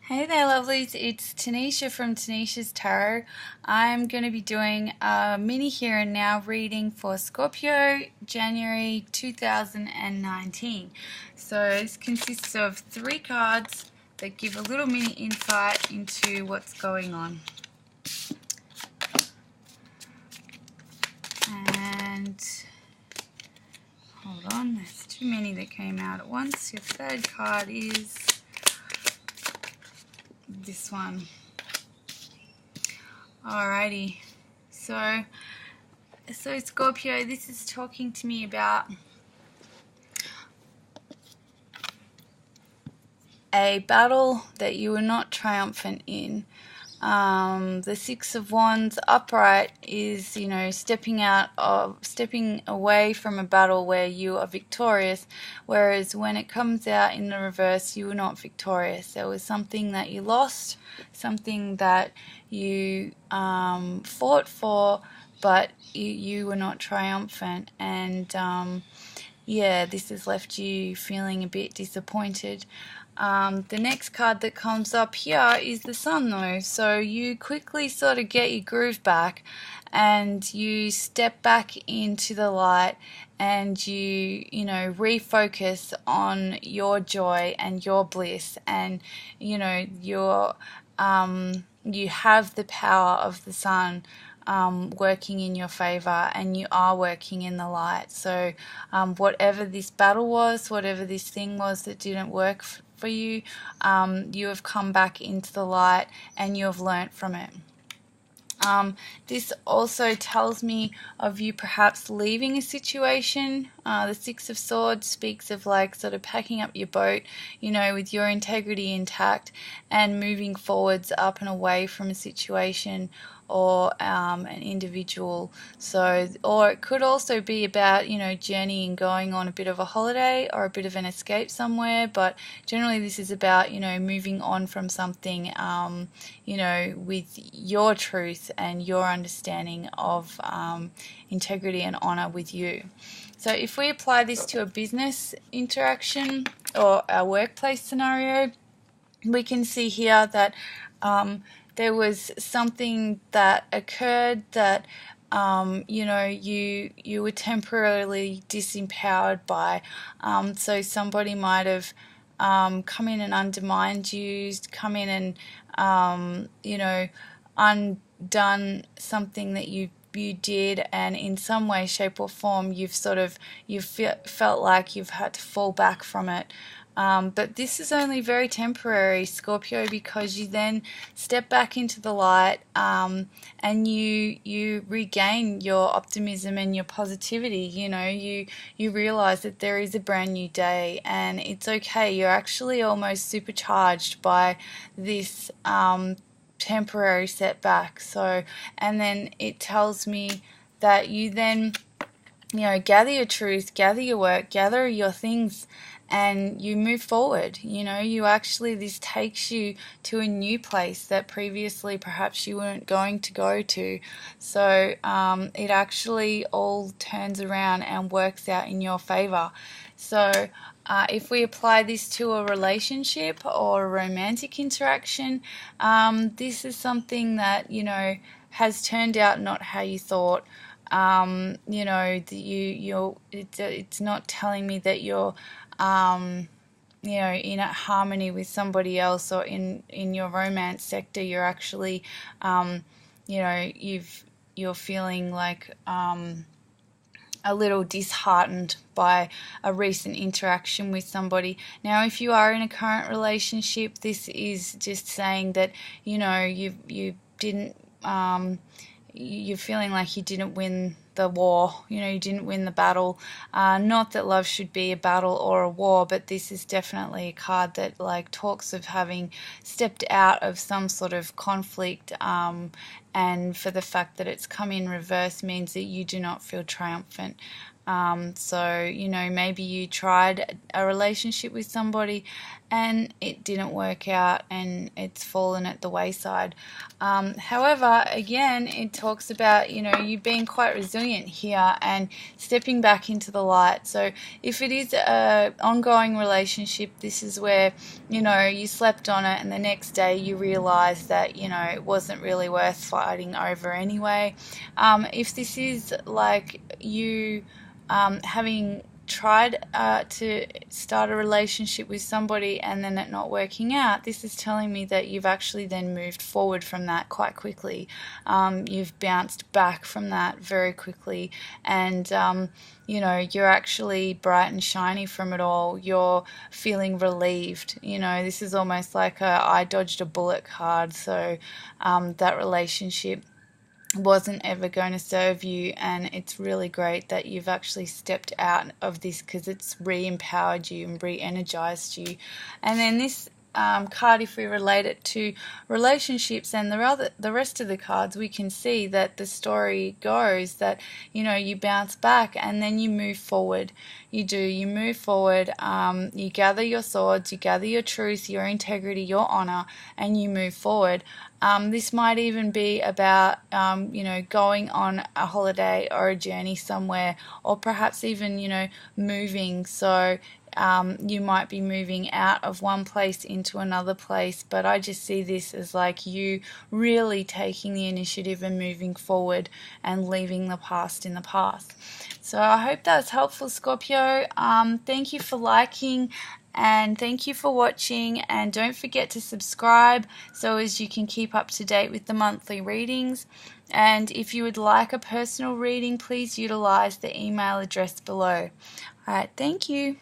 Hey there, lovelies. It's Tanisha from Tanisha's Tarot. I'm going to be doing a mini here and now reading for Scorpio, January 2019. So this consists of 3 cards that give a little mini insight into what's going on. And hold on, there's too many that came out at once. Your third card is this one. Alrighty, so Scorpio, this is talking to me about a battle that you were not triumphant in. The Six of Wands upright is, stepping away from a battle where you are victorious, whereas when it comes out in the reverse, you were not victorious. There was something that you lost, something that you fought for, but you were not triumphant, and this has left you feeling a bit disappointed. The next card that comes up here is the Sun, though, so you quickly sort of get your groove back and you step back into the light and you refocus on your joy and your bliss, and you have the power of the Sun working in your favor, and you are working in the light. So whatever this battle was, whatever this thing was that didn't work for you, you have come back into the light and you have learnt from it. This also tells me of you perhaps leaving a situation. The Six of Swords speaks of sort of packing up your boat, with your integrity intact and moving forwards up and away from a situation or an individual. Or it could also be about, journeying, going on a bit of a holiday or a bit of an escape somewhere, but generally this is about, moving on from something, with your truth and your understanding of integrity and honor with you. So if we apply this to a business interaction or a workplace scenario, we can see here that there was something that occurred that you were temporarily disempowered by. So somebody might have come in and undermined you, come in and undone something that you did, and in some way, shape or form you've felt like you've had to fall back from it. But this is only very temporary, Scorpio, because you then step back into the light, and you regain your optimism and your positivity. You realize that there is a brand new day and it's okay. You're actually almost supercharged by this temporary setback. And then it tells me that you then gather your truth, gather your work, gather your things, and you move forward. This takes you to a new place that previously perhaps you weren't going to go to. So it actually all turns around and works out in your favor. So if we apply this to a relationship or a romantic interaction, this is something that, has turned out not how you thought. It's not telling me that you're in harmony with somebody else, or in your romance sector you're actually you're feeling like a little disheartened by a recent interaction with somebody. Now, if you are in a current relationship, this is just saying that you didn't you're feeling like you didn't win the war, you didn't win the battle. Not that love should be a battle or a war, but this is definitely a card that talks of having stepped out of some sort of conflict, and for the fact that it's come in reverse means that you do not feel triumphant. Maybe you tried a relationship with somebody and it didn't work out and it's fallen at the wayside. However, again, it talks about, you being quite resilient here and stepping back into the light. So if it is an ongoing relationship, this is where, you slept on it and the next day you realize that, it wasn't really worth fighting over anyway. If this is like you having tried to start a relationship with somebody and then it not working out, this is telling me that you've actually then moved forward from that quite quickly. You've bounced back from that very quickly, and you're actually bright and shiny from it all. You're feeling relieved. This is almost like I dodged a bullet card. So that relationship wasn't ever going to serve you, and it's really great that you've actually stepped out of this, because it's re-empowered you and re-energized you. And then this card, if we relate it to relationships and the rest of the cards, we can see that the story goes that you bounce back and then you move forward. You move forward, you gather your swords, you gather your truth, your integrity, your honor, and you move forward. This might even be about going on a holiday or a journey somewhere, or perhaps even moving. So you might be moving out of one place into another place, but I just see this as like you really taking the initiative and moving forward and leaving the past in the past. So I hope that's helpful, Scorpio. Thank you for liking, and thank you for watching, and don't forget to subscribe so as you can keep up to date with the monthly readings. And if you would like a personal reading, please utilize the email address below. Alright, thank you.